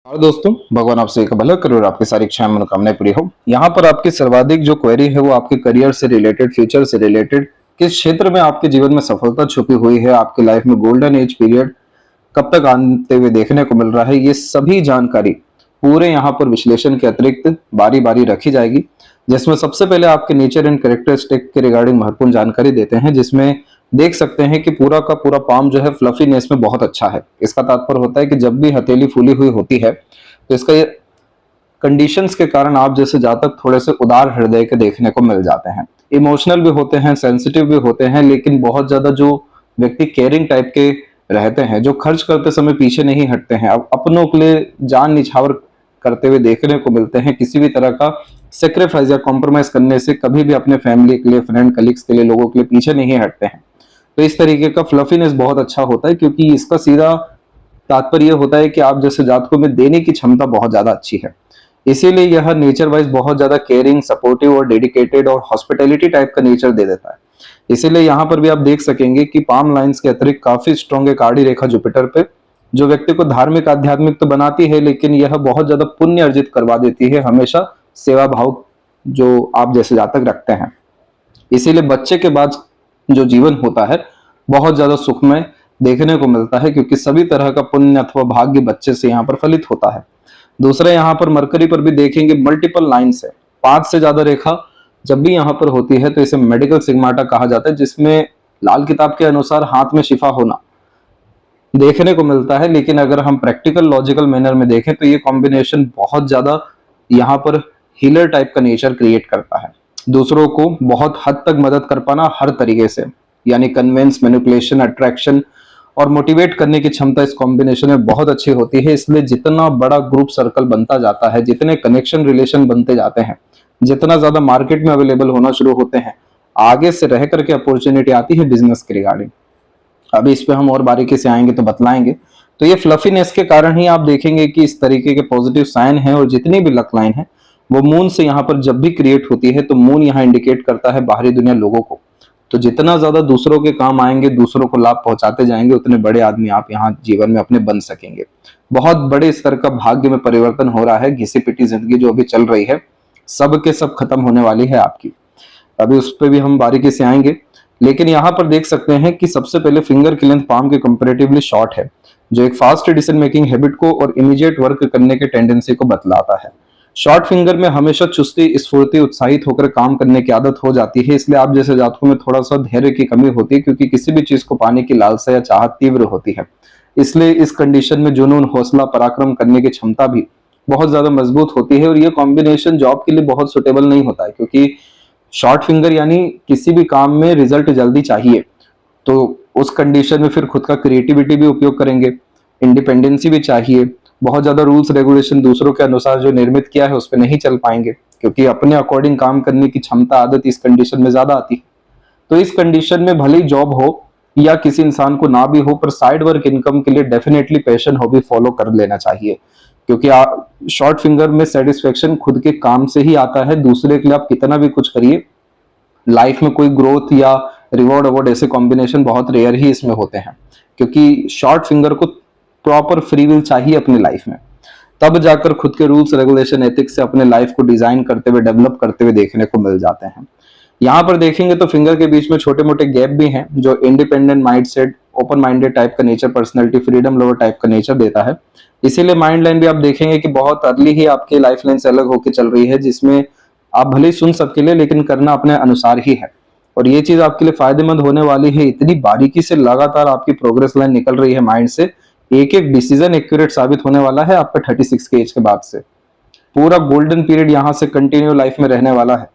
और दोस्तों, भगवान आपसे एक भला करे और आपकी सारी इच्छाएं मनोकामनाएं पूरी हो। यहाँ पर आपकी सर्वाधिक जो क्वेरी है वो आपके करियर से रिलेटेड, फ्यूचर से रिलेटेड, किस क्षेत्र में आपके जीवन में सफलता छुपी हुई है, आपकी लाइफ में गोल्डन एज पीरियड कब तक आते हुए देखने को मिल रहा है, ये सभी जानकारी पूरे यहाँ पर विश्लेषण के अतिरिक्त बारी बारी रखी जाएगी। जिसमें सबसे पहले आपके नेचर एंड कैरेक्टरिस्टिक के रिगार्डिंग महत्वपूर्ण जानकारी देते हैं, जिसमें देख सकते हैं कि पूरा का पूरा पाम जो है फ्लफीनेस में बहुत अच्छा है। इसका तात्पर्य होता है कि जब भी हथेली फूली हुई होती है तो इसका ये कंडीशंस के कारण आप जैसे जातक थोड़े से उदार हृदय के देखने को मिल जाते हैं, इमोशनल भी होते हैं, सेंसिटिव भी होते हैं, लेकिन बहुत ज्यादा जो व्यक्ति केयरिंग टाइप के रहते हैं, जो खर्च करते समय पीछे नहीं हटते हैं, अब अपनों के लिए जान निछावर करते हुए देखने को मिलते हैं, किसी भी तरह का सेक्रीफाइस या कॉम्प्रोमाइज करने से कभी भी अपने फैमिली के लिए, फ्रेंड कलीग्स के लिए, लोगों के लिए पीछे नहीं हटते हैं। तो इस तरीके का फ्लफीनेस बहुत अच्छा होता है, क्योंकि इसका सीधा तात्पर्य होता है कि आप जैसे जातकों में देने की क्षमता बहुत ज्यादा अच्छी है। इसीलिए यह नेचर वाइज बहुत ज्यादा केयरिंग, सपोर्टिव और डेडिकेटेड और हॉस्पिटैलिटी टाइप का नेचर दे देता है। इसीलिए यहाँ पर भी आप देख सकेंगे कि पाम लाइंस के अतिरिक्त काफी स्ट्रॉन्ग एक आड़ी रेखा जुपिटर पे, जो व्यक्ति को धार्मिक आध्यात्मिक तो बनाती है, लेकिन यह बहुत ज्यादा पुण्य अर्जित करवा देती है, हमेशा सेवा भाव जो आप जैसे जातक रखते हैं। इसीलिए बच्चे के बाद जो जीवन होता है बहुत ज्यादा सुखमय देखने को मिलता है, क्योंकि सभी तरह का पुण्य अथवा भाग्य बच्चे से यहाँ पर फलित होता है। दूसरा, यहाँ पर मरकरी पर भी देखेंगे मल्टीपल लाइन्स है, 5 से ज्यादा रेखा जब भी यहाँ पर होती है तो इसे मेडिकल सिग्माटा कहा जाता है, जिसमें लाल किताब के अनुसार हाथ में शिफा होना देखने को मिलता है। लेकिन अगर हम प्रैक्टिकल लॉजिकल मैनर में देखें तो ये कॉम्बिनेशन बहुत ज्यादा यहाँ पर हीलर टाइप का नेचर क्रिएट करता है, दूसरों को बहुत हद तक मदद कर पाना हर तरीके से, यानी कन्वेंस, मैनिपुलेशन, अट्रैक्शन और मोटिवेट करने की क्षमता इस कॉम्बिनेशन में बहुत अच्छी होती है। इसलिए जितना बड़ा ग्रुप सर्कल बनता जाता है, जितने कनेक्शन रिलेशन बनते जाते हैं, जितना ज्यादा मार्केट में अवेलेबल होना शुरू होते हैं, आगे से रह करके अपॉर्चुनिटी आती है बिजनेस के रिगार्डिंग। अभी इस पे हम और बारीकी से आएंगे तो बतलाएंगे। तो ये फ्लफीनेस के कारण ही आप देखेंगे कि इस तरीके के पॉजिटिव साइन है, और जितनी भी लक लाइन है वो मून से यहाँ पर जब भी क्रिएट होती है तो मून यहाँ इंडिकेट करता है बाहरी दुनिया लोगों को। तो जितना ज्यादा दूसरों के काम आएंगे, दूसरों को लाभ पहुंचाते जाएंगे, उतने बड़े आदमी आप यहाँ जीवन में अपने बन सकेंगे। बहुत बड़े स्तर का भाग्य में परिवर्तन हो रहा है। घिसी पिटी जिंदगी जो अभी चल रही है सब के सब खत्म होने वाली है आपकी। अभी उस पर भी हम बारीकी से आएंगे। लेकिन यहाँ पर देख सकते हैं कि सबसे पहले फिंगर की लेंथ पाम के कंपेरेटिवली शॉर्ट है, जो एक फास्ट डिसीजन मेकिंग हैबिट को और इमीडिएट वर्क करने के टेंडेंसी को बतलाता है। शॉर्ट फिंगर में हमेशा चुस्ती, स्फूर्ति, उत्साहित होकर काम करने की आदत हो जाती है। इसलिए आप जैसे जातकों में थोड़ा सा धैर्य की कमी होती है, क्योंकि किसी भी चीज को पाने की लालसा या चाहत तीव्र होती है। इसलिए इस कंडीशन में जुनून, हौसला, पराक्रम करने की क्षमता भी बहुत ज्यादा मजबूत होती है। और ये कॉम्बिनेशन जॉब के लिए बहुत सुटेबल नहीं होता है, क्योंकि शॉर्ट फिंगर यानी किसी भी काम में रिजल्ट जल्दी चाहिए, तो उस कंडीशन में फिर खुद का क्रिएटिविटी भी उपयोग करेंगे, इंडिपेंडेंसी भी चाहिए। बहुत ज्यादा रूल्स रेगुलेशन दूसरों के अनुसार जो निर्मित किया है उस पर नहीं चल पाएंगे, क्योंकि अपने अकॉर्डिंग काम करने की क्षमता, आदत इस कंडीशन में ज्यादा आती है। तो इस कंडीशन में भले ही जॉब हो या किसी इंसान को ना भी हो, पर साइड वर्क इनकम के लिए डेफिनेटली पैशन हॉबी फॉलो कर लेना चाहिए, क्योंकि शॉर्ट फिंगर में सेटिस्फेक्शन खुद के काम से ही आता है। दूसरे के लिए आप कितना भी कुछ करिए, लाइफ में कोई ग्रोथ या रिवॉर्ड अवार्ड ऐसे कॉम्बिनेशन बहुत रेयर ही इसमें होते हैं, क्योंकि शॉर्ट फिंगर को प्रॉपर फ्री विल चाहिए अपनी लाइफ में, तब जाकर खुद के रूल्स रेगुलेशन एथिक्स से अपने लाइफ को डिजाइन करते हुए, डेवलप करते हुए देखने को मिल जाते हैं। यहाँ पर देखेंगे तो फिंगर के बीच में छोटे मोटे गैप भी हैं, जो independent mindset, open minded type का nature, personality, freedom lover type का नेचर देता है। इसीलिए माइंड लाइन भी आप देखेंगे कि बहुत अर्ली ही आपकी लाइफ लाइन से अलग होकर चल रही है, जिसमें आप भले ही सुन सबके लिए लेकिन करना अपने अनुसार ही है। और ये चीज आपके लिए फायदेमंद होने वाली है। इतनी बारीकी से लगातार आपकी प्रोग्रेस लाइन निकल रही है माइंड से, एक एक डिसीजन एक्यूरेट साबित होने वाला है आपका 36 के एज के बाद से। पूरा गोल्डन पीरियड यहाँ से कंटिन्यू लाइफ में रहने वाला है।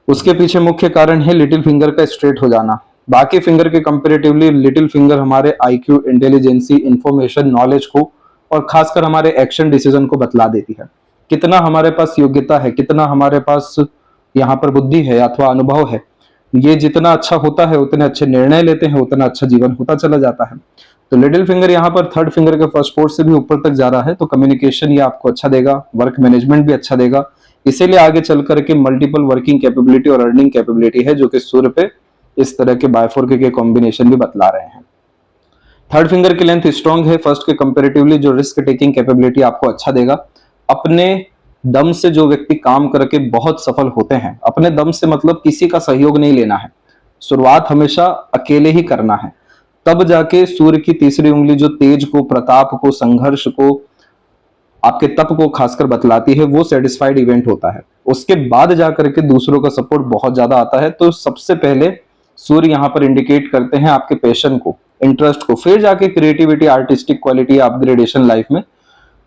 उसके पीछे मुख्य कारण है लिटिल फिंगर का स्ट्रेट हो जाना। बाकी फिंगर के कंपेरेटिवली लिटिल फिंगर हमारे आईक्यू, इंटेलिजेंसी, इंफॉर्मेशन, नॉलेज को और खासकर हमारे एक्शन डिसीजन को बतला देती है। कितना हमारे पास योग्यता है, कितना हमारे पास यहाँ पर बुद्धि है अथवा अनुभव है, ये जितना अच्छा होता है उतने अच्छे निर्णय लेते हैं, उतना अच्छा जीवन होता चला जाता है। तो लिटिल फिंगर यहाँ पर थर्ड फिंगर के फर्स्ट पोर्ट से भी ऊपर तक जा रहा है, तो कम्युनिकेशन ये आपको अच्छा देगा, वर्क मैनेजमेंट भी अच्छा देगा। इसीलिए आगे चल करके मल्टीपल वर्किंग कैपेबिलिटी और अर्निंग कैपेबिलिटी है, जो कि सूर्य पे इस तरह के बायफोर के कॉम्बिनेशन भी बतला रहे हैं। थर्ड फिंगर की लेंथ स्ट्रांग है, फर्स्ट के कंपेरेटिवली जो रिस्क टेकिंग कैपेबिलिटी आपको अच्छा देगा। अपने दम से जो व्यक्ति काम करके बहुत सफल होते हैं, अपने दम से मतलब किसी का सहयोग नहीं लेना है, शुरुआत हमेशा अकेले ही करना है, तब जाके सूर्य की तीसरी उंगली जो तेज को, प्रताप को, संघर्ष को, आपके तप को खासकर बतलाती है, वो सेटिस्फाइड इवेंट होता है। उसके बाद जाकर के दूसरों का सपोर्ट बहुत ज्यादा आता है। तो सबसे पहले सूर्य यहाँ पर इंडिकेट करते हैं आपके पैशन को, इंटरेस्ट को, फिर जाके creativity, artistic quality, upgradation life में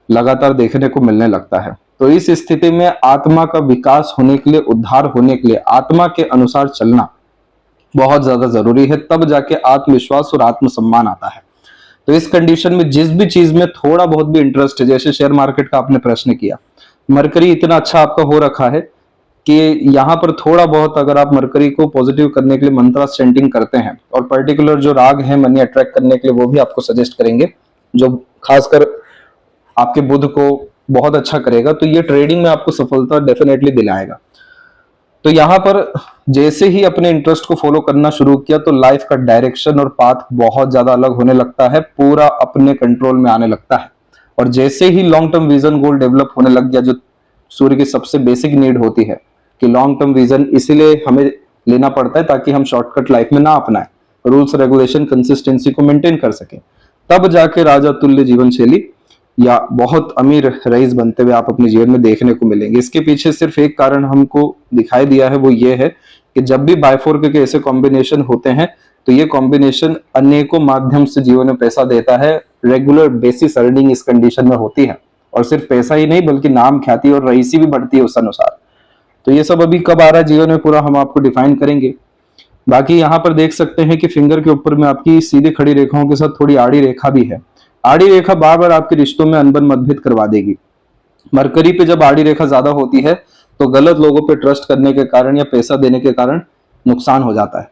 लगातार देखने को मिलने लगता है। तो इस स्थिति में आत्मा का विकास होने के लिए, उद्धार होने के लिए आत्मा के अनुसार चलना बहुत ज्यादा जरूरी है, तब जाके आत्मविश्वास और आत्मसम्मान आता है। तो इस कंडीशन में जिस भी चीज में थोड़ा बहुत भी इंटरेस्ट है, जैसे शेयर मार्केट का आपने प्रश्न किया, मरकरी इतना अच्छा आपका हो रखा है कि यहाँ पर थोड़ा बहुत अगर आप मरकरी को पॉजिटिव करने के लिए मंत्रा चैंटिंग करते हैं, और पर्टिकुलर जो राग है मनी अट्रैक्ट करने के लिए, वो भी आपको सजेस्ट करेंगे, जो खासकर आपके बुध को बहुत अच्छा करेगा, तो ये ट्रेडिंग में आपको सफलता डेफिनेटली दिलाएगा। तो यहाँ पर जैसे ही अपने इंटरेस्ट को फॉलो करना शुरू किया, तो लाइफ का डायरेक्शन और पाथ बहुत ज्यादा अलग होने लगता है, पूरा अपने कंट्रोल में आने लगता है। और जैसे ही लॉन्ग टर्म विजन गोल डेवलप होने लग गया, जो सूर्य की सबसे बेसिक नीड होती है कि लॉन्ग टर्म विजन इसीलिए हमें लेना पड़ता है ताकि हम शॉर्टकट लाइफ में ना अपनाएं, रूल्स रेगुलेशन कंसिस्टेंसी को मेंटेन कर सके, तब जाके राजा तुल्य जीवन शैली या बहुत अमीर रईस बनते हुए आप अपने जीवन में देखने को मिलेंगे। इसके पीछे सिर्फ एक कारण हमको दिखाई दिया है, वो ये है कि जब भी बायफोर्क के ऐसे कॉम्बिनेशन होते हैं, तो ये कॉम्बिनेशन अनेकों माध्यम से जीवन में पैसा देता है। रेगुलर बेसिस अर्निंग इस कंडीशन में होती है, और सिर्फ पैसा ही नहीं बल्कि नाम, ख्याति और रईसी भी बढ़ती है उस अनुसार। तो ये सब अभी कब आ रहा है जीवन में पूरा हम आपको डिफाइन करेंगे। बाकी यहाँ पर देख सकते हैं कि फिंगर के ऊपर में आपकी सीधी खड़ी रेखाओं के साथ थोड़ी आड़ी रेखा भी है। आड़ी रेखा बार बार आपके रिश्तों में अनबन मतभेद करवा देगी। मरकरी पे जब आड़ी रेखा ज्यादा होती है, तो गलत लोगों पे ट्रस्ट करने के कारण या पैसा देने के कारण नुकसान हो जाता है।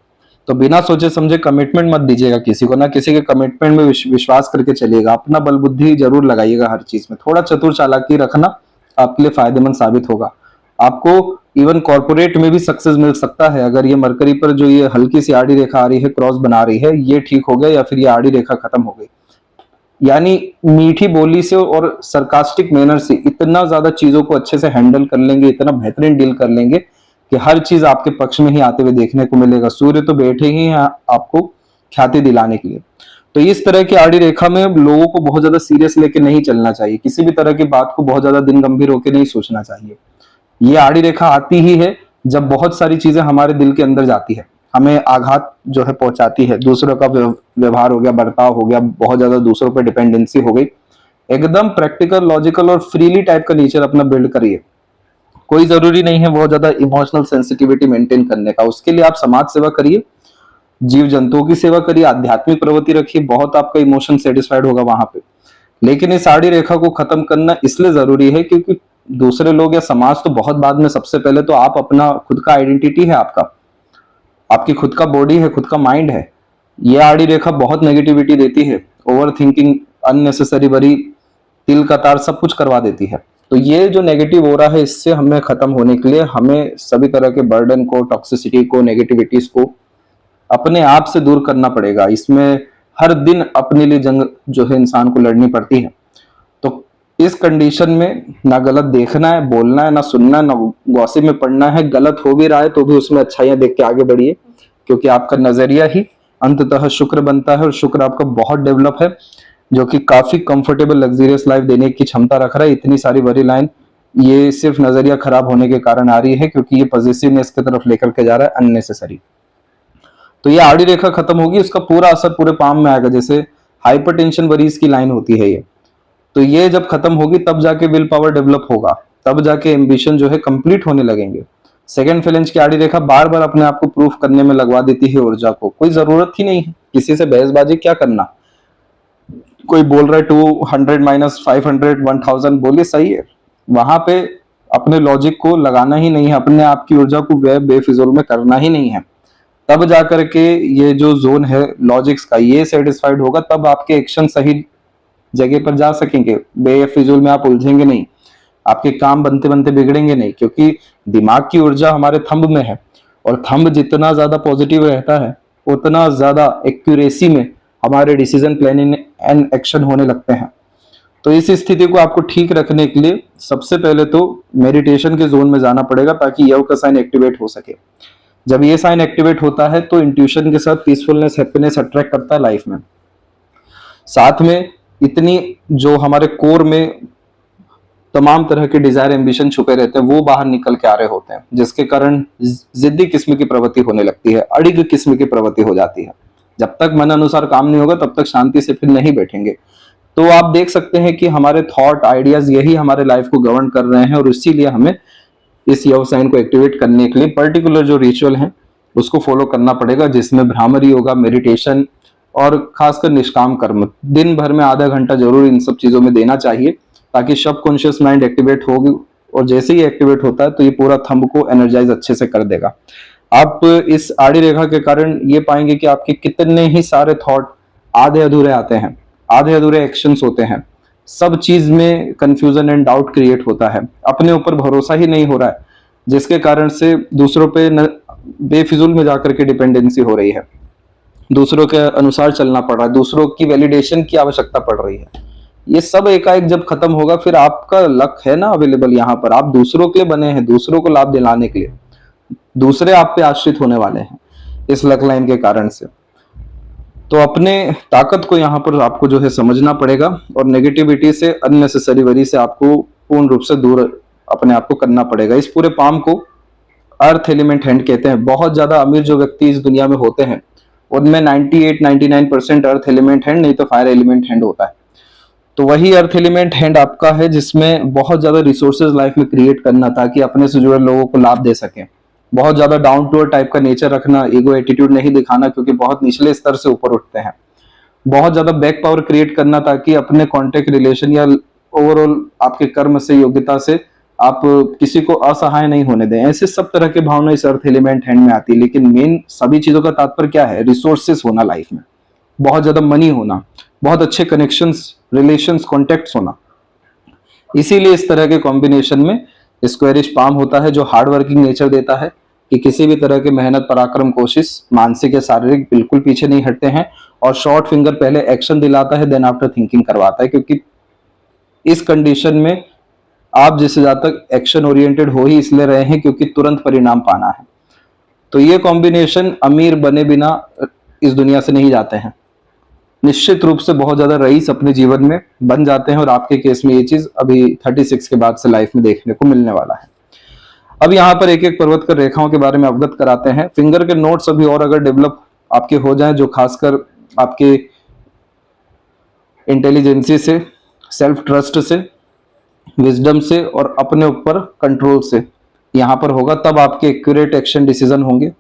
तो बिना सोचे समझे कमिटमेंट मत दीजिएगा किसी को, ना किसी के कमिटमेंट में विश्वास करके चलिएगा। अपना बल बुद्धि जरूर लगाइएगा हर चीज में, थोड़ा चतुर चालाकी रखना आपके लिए फायदेमंद साबित होगा। आपको इवन कॉर्पोरेट में भी सक्सेस मिल सकता है अगर ये मरकरी पर जो ये हल्की सी आड़ी रेखा आ रही है, क्रॉस बना रही है, ये ठीक हो गया या फिर ये आड़ी रेखा खत्म हो गई। यानी मीठी बोली से और सरकास्टिक मैनर से इतना ज्यादा चीजों को अच्छे से हैंडल कर लेंगे, इतना बेहतरीन डील कर लेंगे कि हर चीज आपके पक्ष में ही आते हुए देखने को मिलेगा। सूर्य तो बैठे ही हैं आपको ख्याति दिलाने के लिए। तो इस तरह की आड़ी रेखा में लोगों को बहुत ज्यादा सीरियस लेके नहीं चलना चाहिए, किसी भी तरह की बात को बहुत ज्यादा दिन गंभीर होकर नहीं सोचना चाहिए। ये आड़ी रेखा आती ही है जब बहुत सारी चीजें हमारे दिल के अंदर जाती है, हमें आघात जो है पहुंचाती है, दूसरों का व्यवहार हो गया, बर्ताव हो गया, बहुत ज्यादा दूसरों पर डिपेंडेंसी हो गई। एकदम प्रैक्टिकल, लॉजिकल और फ्रीली टाइप का नेचर अपना बिल्ड करिए। कोई जरूरी नहीं है बहुत ज्यादा इमोशनल सेंसिटिविटी मेंटेन करने का, उसके लिए आप समाज सेवा करिए, जीव जंतुओं की सेवा करिए, आध्यात्मिक प्रवृत्ति रखिए, बहुत आपका इमोशन सेटिस्फाइड होगा वहां पे। लेकिन इस आड़ी रेखा को खत्म करना इसलिए जरूरी है क्योंकि दूसरे लोग या समाज तो बहुत बाद में, सबसे पहले तो आप अपना खुद का आइडेंटिटी है, आपकी खुद का बॉडी है, खुद का माइंड है। ये आड़ी रेखा बहुत नेगेटिविटी देती है, ओवर थिंकिंग, अननेसेसरी वरी, तिल का तार सब कुछ करवा देती है। तो ये जो नेगेटिव हो रहा है, इससे हमें खत्म होने के लिए हमें सभी तरह के बर्डन को, टॉक्सिसिटी को, नेगेटिविटीज को अपने आप से दूर करना पड़ेगा। इसमें हर दिन अपने लिए जंग जो है इंसान को लड़नी पड़ती है। तो इस कंडीशन में ना गलत देखना है, बोलना है, ना सुनना है, ना गॉसिप में पढ़ना है। गलत हो भी रहा है तो भी उसमें अच्छाइयां देख के आगे बढ़िए, क्योंकि आपका नजरिया ही अंततः शुक्र बनता है, और शुक्र आपका बहुत डेवलप है, जो कि काफी कंफर्टेबल लग्जरियस लाइफ देने की क्षमता रख रहा है। इतनी सारी वरी लाइन ये सिर्फ नजरिया खराब होने के कारण आ रही है, क्योंकि ये पॉजिटिवनेस की तरफ लेकर के जा रहा है अननेसेसरी। तो ये आड़ी रेखा खत्म होगी, उसका पूरा असर पूरे पाम में आएगा। जैसे हाइपरटेंशन वरीज की लाइन होती है ये, तो ये जब खत्म होगी तब जाके विल पावर डेवलप होगा, तब जाके एम्बिशन जो है कंप्लीट होने लगेंगे। सेकंड फेलेंज की आड़ी रेखा बार बार अपने आप को प्रूफ करने में लगवा देती है ऊर्जा को, कोई जरूरत ही नहीं है किसी से बहसबाजी क्या करना। कोई बोल रहा है 200 माइनस 500 1000, बोलिए सही है, वहां पे अपने लॉजिक को लगाना ही नहीं है, अपने आप की ऊर्जा को व्यय बेफिजूल में करना ही नहीं है। तब जाकर के ये जो जोन है लॉजिक्स का, ये सेटिस्फाइड होगा, तब आपके एक्शन सही जगह पर जा सकेंगे, बेफिजूल में आप उलझेंगे नहीं, आपके काम बनते बनते बिगड़ेंगे नहीं, क्योंकि दिमाग की ऊर्जा हमारे थंब में है, और थंब जितना ज्यादा पॉजिटिव रहता है उतना ज्यादा एक्यूरेसी में हमारे डिसीजन प्लानिंग एंड एक्शन होने लगते हैं। तो इस स्थिति को आपको ठीक रखने के लिए सबसे पहले तो मेडिटेशन के जोन में जाना पड़ेगा ताकि यव का साइन एक्टिवेट हो सके। जब ये साइन एक्टिवेट होता है तो इंट्यूशन के साथ पीसफुलनेस, हैप्पीनेस अट्रैक्ट करता है लाइफ में। साथ में इतनी जो हमारे कोर में तमाम तरह के डिजायर, एम्बिशन छुपे रहते हैं वो बाहर निकल के आ रहे होते हैं, जिसके कारण जिद्दी किस्म की प्रवृत्ति होने लगती है, अड़िग किस्म की प्रवृत्ति हो जाती है। जब तक मन अनुसार काम नहीं होगा तब तक शांति से फिर नहीं बैठेंगे। तो आप देख सकते हैं कि हमारे थॉट, आइडियाज यही हमारे लाइफ को गवर्न कर रहे हैं और इसीलिए हमें इस यव साइन को एक्टिवेट करने के लिए पर्टिकुलर जो रिचुअल है उसको फॉलो करना पड़ेगा, जिसमें भ्रामरी योगा, मेडिटेशन और खासकर निष्काम कर्म दिन भर में आधा घंटा जरूर इन सब चीजों में देना चाहिए, ताकि सबकॉन्शियस माइंड एक्टिवेट होगी और जैसे ही एक्टिवेट होता है तो ये पूरा थंब को एनर्जाइज अच्छे से कर देगा। आप इस आड़ी रेखा के कारण ये पाएंगे कि आपके कितने ही सारे थॉट आधे अधूरे आते हैं, आधे अधूरे एक्शंस होते हैं, सब चीज में कंफ्यूजन एंड डाउट क्रिएट होता है, अपने ऊपर भरोसा ही नहीं हो रहा है, जिसके कारण से दूसरों पे बेफिजूल में जाकर के डिपेंडेंसी हो रही है, दूसरों के अनुसार चलना पड़ रहा है, दूसरों की वैलिडेशन की आवश्यकता पड़ रही है। ये सब एकाएक जब खत्म होगा फिर आपका लक है ना अवेलेबल, यहाँ पर आप दूसरों के लिए बने हैं, दूसरों को लाभ दिलाने के लिए, दूसरे आप पे आश्रित होने वाले हैं इस लक लाइन के कारण से। तो अपने ताकत को यहाँ पर आपको जो है समझना पड़ेगा और नेगेटिविटी से, अननेसेसरी वरी से आपको पूर्ण रूप से दूर अपने आप को करना पड़ेगा। इस पूरे पाम को अर्थ एलिमेंट हैंड कहते हैं। बहुत ज्यादा अमीर जो व्यक्ति इस दुनिया में होते हैं उनमें 98-99% अर्थ एलिमेंट हैंड नहीं तो फायर एलिमेंट हैंड होता है। तो वही अर्थ एलिमेंट हैंड आपका है जिसमें बहुत ज्यादा रिसोर्सेज लाइफ में क्रिएट करना ताकि अपने से जुड़े लोगों को लाभ दे सके, बहुत ज्यादा डाउन टू अर्थ टाइप का नेचर रखना, ईगो एटीट्यूड नहीं दिखाना क्योंकि बहुत निचले स्तर से ऊपर उठते हैं, बहुत ज्यादा बैक पावर क्रिएट करना ताकि अपने कॉन्टेक्ट रिलेशन या ओवरऑल आपके कर्म से, योग्यता से आप किसी को असहाय नहीं होने दें। ऐसे सब तरह के भावना इस अर्थ एलिमेंट हैंड में आती है। लेकिन मेन सभी चीजों का तात्पर्य क्या है? रिसोर्सेस होना लाइफ में, बहुत ज्यादा मनी होना, बहुत अच्छे कनेक्शंस, रिलेशंस, कॉन्टेक्ट्स होना। इसीलिए इस तरह के कॉम्बिनेशन में स्क्वेरिश पाम होता है जो हार्ड वर्किंग नेचर देता है कि किसी भी तरह के मेहनत, पराक्रम, कोशिश, मानसिक या शारीरिक बिल्कुल पीछे नहीं हटते हैं। और शॉर्ट फिंगर पहले एक्शन दिलाता है, देन आफ्टर थिंकिंग करवाता है, क्योंकि इस कंडीशन में आप जिससे ज्यादा तक एक्शन ओरिएंटेड हो ही इसलिए रहे हैं क्योंकि तुरंत परिणाम पाना है। तो ये कॉम्बिनेशन अमीर बने बिना इस दुनिया से नहीं जाते हैं, निश्चित रूप से बहुत ज्यादा रईस अपने जीवन में बन जाते हैं। और आपके केस में ये चीज अभी 36 के बाद से लाइफ में देखने को मिलने वाला है। अब यहाँ पर एक एक पर्वत कर रेखाओं के बारे में अवगत कराते हैं। फिंगर के नोट्स अभी और अगर डेवलप आपके हो जाएं, जो खासकर आपके इंटेलिजेंसी से, सेल्फ ट्रस्ट से, विजडम से और अपने ऊपर कंट्रोल से यहाँ पर होगा, तब आपके एक्यूरेट एक्शन डिसीजन होंगे।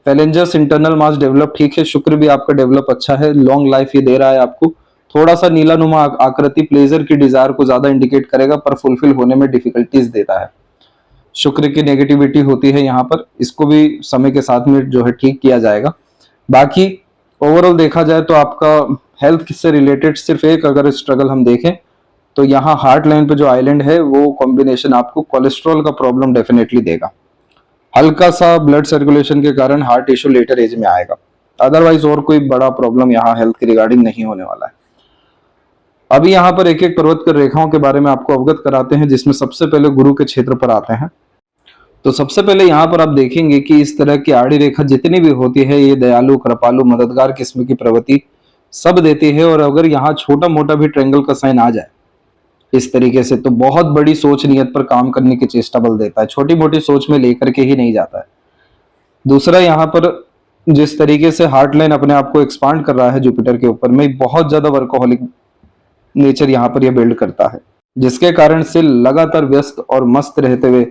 फैलेंजर्स इंटरनल मास डेवलप ठीक है, शुक्र भी आपका डेवलप अच्छा है, लॉन्ग लाइफ ये दे रहा है आपको। थोड़ा सा नीला नुमा आकृति प्लेजर की डिजायर को ज्यादा इंडिकेट करेगा पर फुलफिल होने में डिफिकल्टीज देता है। शुक्र की नेगेटिविटी होती है यहाँ पर, इसको भी समय के साथ में जो है ठीक किया जाएगा। बाकी ओवरऑल देखा जाए तो आपका हेल्थ से रिलेटेड सिर्फ एक अगर स्ट्रगल हम देखें तो यहाँ हार्ट लाइन पे जो आइलैंड है वो कॉम्बिनेशन आपको कोलेस्ट्रॉल का प्रॉब्लम डेफिनेटली देगा। हल्का सा ब्लड सर्कुलेशन के कारण हार्ट इश्यू लेटर एज में आएगा, अदरवाइज और कोई बड़ा प्रॉब्लम यहाँ हेल्थ के रिगार्डिंग नहीं होने वाला है। अभी यहाँ पर एक एक पर्वत कर रेखाओं के बारे में आपको अवगत कराते हैं, जिसमें सबसे पहले गुरु के क्षेत्र पर आते हैं। तो सबसे पहले यहाँ पर आप देखेंगे कि इस तरह की आड़ी रेखा जितनी भी होती है ये दयालु, कृपालु, मददगार किस्म की प्रवृत्ति सब देती है। और अगर यहाँ छोटा मोटा भी ट्रायंगल का साइन आ जाए इस तरीके से तो बहुत बड़ी सोच नियत पर काम करने की चेष्टा बल देता है, छोटी मोटी सोच में लेकर के ही नहीं जाता है। दूसरा, यहाँ पर जिस तरीके से हार्ट लाइन अपने आप को एक्सपांड कर रहा है जुपिटर के ऊपर में, बहुत ज्यादा वर्कोहलिक नेचर यहाँ पर यह बिल्ड करता है, जिसके कारण से लगातार व्यस्त और मस्त रहते हुए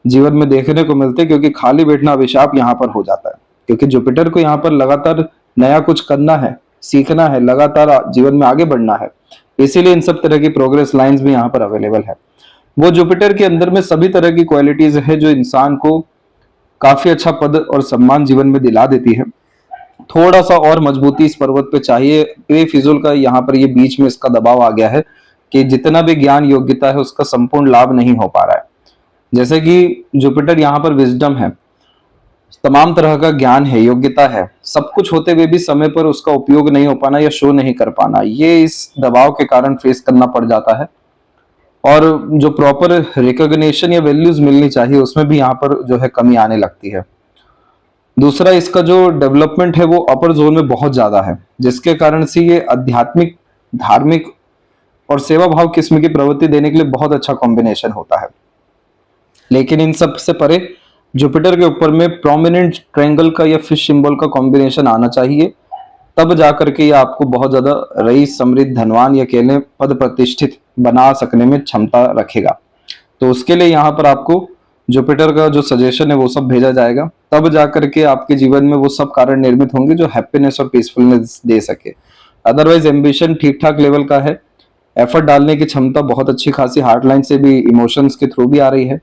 जीवन में देखने को मिलते, क्योंकि खाली बैठना अभिशाप यहाँ पर हो जाता है। क्योंकि जुपिटर को यहाँ पर लगातार नया कुछ करना है, सीखना है, लगातार जीवन में आगे बढ़ना है, इसीलिए इन सब तरह की प्रोग्रेस लाइंस भी यहाँ पर अवेलेबल है। वो जुपिटर के अंदर में सभी तरह की क्वालिटीज है जो इंसान को काफी अच्छा पद और सम्मान जीवन में दिला देती है। थोड़ा सा और मजबूती इस पर्वत पे चाहिए। बेफिजूल का यहाँ पर ये बीच में इसका दबाव आ गया है कि जितना भी ज्ञान योग्यता है उसका संपूर्ण लाभ नहीं हो पा रहा है। जैसे कि जुपिटर यहाँ पर विजडम है, तमाम तरह का ज्ञान है, योग्यता है, सब कुछ होते हुए भी समय पर उसका उपयोग नहीं हो पाना या शो नहीं कर पाना, ये इस दबाव के कारण फेस करना पड़ जाता है। और जो प्रॉपर रिकॉग्निशन या वैल्यूज मिलनी चाहिए उसमें भी यहाँ पर जो है कमी आने लगती है। दूसरा, इसका जो डेवलपमेंट है वो अपर जोन में बहुत ज्यादा है, जिसके कारण से ये आध्यात्मिक, धार्मिक और सेवा भाव किस्म की प्रवृत्ति देने के लिए बहुत अच्छा कॉम्बिनेशन होता है। लेकिन इन सब से परे जुपिटर के ऊपर में प्रोमिनेंट ट्रायंगल का या फिश सिंबल का कॉम्बिनेशन आना चाहिए, तब जाकर के ये आपको बहुत ज्यादा रईस, समृद्ध, धनवान या कहले पद प्रतिष्ठित बना सकने में क्षमता रखेगा। तो उसके लिए यहाँ पर आपको जुपिटर का जो सजेशन है वो सब भेजा जाएगा, तब जाकर के आपके जीवन में वो सब कारण निर्मित होंगे जो हैप्पीनेस और पीसफुलनेस दे सके। अदरवाइज एम्बिशन ठीक ठाक लेवल का है, एफर्ट डालने की क्षमता बहुत अच्छी खासी हार्ट लाइन से भी, इमोशंस के थ्रू भी आ रही है,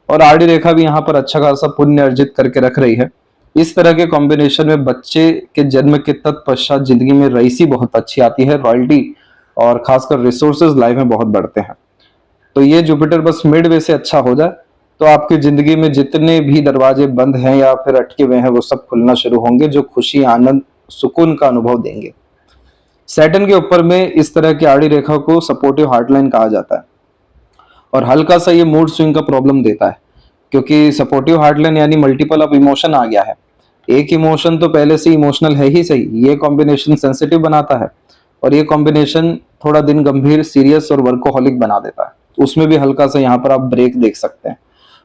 और आरडी रेखा भी यहाँ पर अच्छा खासा पुण्य अर्जित करके रख रही है। इस तरह के कॉम्बिनेशन में बच्चे के जन्म के तत्पश्चात जिंदगी में रईसी बहुत अच्छी आती है, रॉयल्टी और खासकर रिसोर्सेज लाइफ में बहुत बढ़ते हैं। तो ये जुपिटर बस मिड वे से अच्छा हो जाए तो आपकी जिंदगी में जितने भी दरवाजे बंद हैं या फिर अटके हुए हैं वो सब खुलना शुरू होंगे, जो खुशी, आनंद, सुकून का अनुभव देंगे। सैटर्न के ऊपर में इस तरह की आड़ी रेखा को सपोर्टिव हार्टलाइन कहा जाता है, और हल्का सा ये मूड स्विंग का प्रॉब्लम देता है, क्योंकि सपोर्टिव हार्टलाइन यानी मल्टीपल ऑफ इमोशन आ गया है। एक इमोशन तो पहले से इमोशनल है ही सही, ये कॉम्बिनेशन सेंसिटिव बनाता है, और ये कॉम्बिनेशन थोड़ा दिन गंभीर, सीरियस और वर्कोहॉलिक बना देता है। उसमें भी हल्का सा यहाँ पर आप ब्रेक देख सकते हैं।